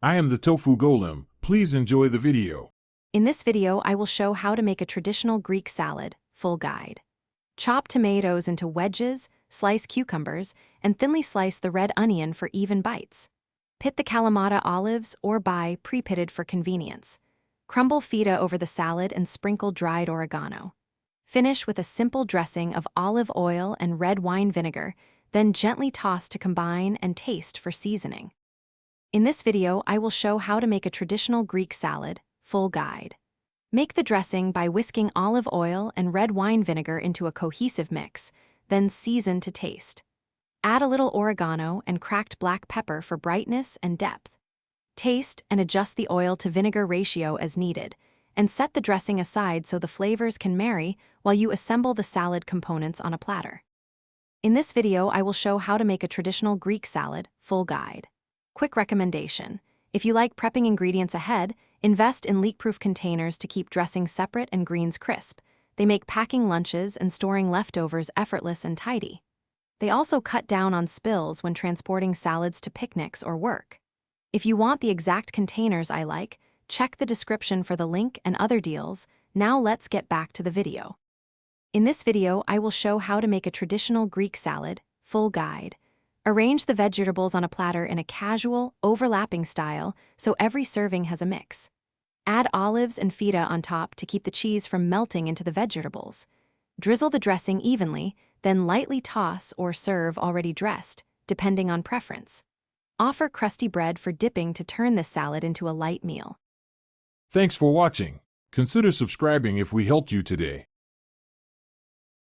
I am the tofu golem. Please enjoy the video. In this video, I will show how to make a traditional Greek salad, full guide. Chop tomatoes into wedges, slice cucumbers, and thinly slice the red onion for even bites. Pit the Kalamata olives or buy pre-pitted for convenience. Crumble feta over the salad and sprinkle dried oregano. Finish with a simple dressing of olive oil and red wine vinegar, then gently toss to combine and taste for seasoning. In this video, I will show how to make a traditional Greek salad, full guide. Make the dressing by whisking olive oil and red wine vinegar into a cohesive mix, then season to taste. Add a little oregano and cracked black pepper for brightness and depth. Taste and adjust the oil to vinegar ratio as needed, and set the dressing aside so the flavors can marry while you assemble the salad components on a platter. In this video, I will show how to make a traditional Greek salad, full guide. Quick recommendation: if you like prepping ingredients ahead, invest in leak-proof containers to keep dressings separate and greens crisp. They make packing lunches and storing leftovers effortless and tidy. They also cut down on spills when transporting salads to picnics or work. If you want the exact containers I like, check the description for the link and other deals. Now let's get back to the video. In this video, I will show how to make a traditional Greek salad, full guide. Arrange the vegetables on a platter in a casual, overlapping style so every serving has a mix. Add olives and feta on top to keep the cheese from melting into the vegetables. Drizzle the dressing evenly, then lightly toss or serve already dressed, depending on preference. Offer crusty bread for dipping to turn this salad into a light meal. Thanks for watching. Consider subscribing if we helped you today.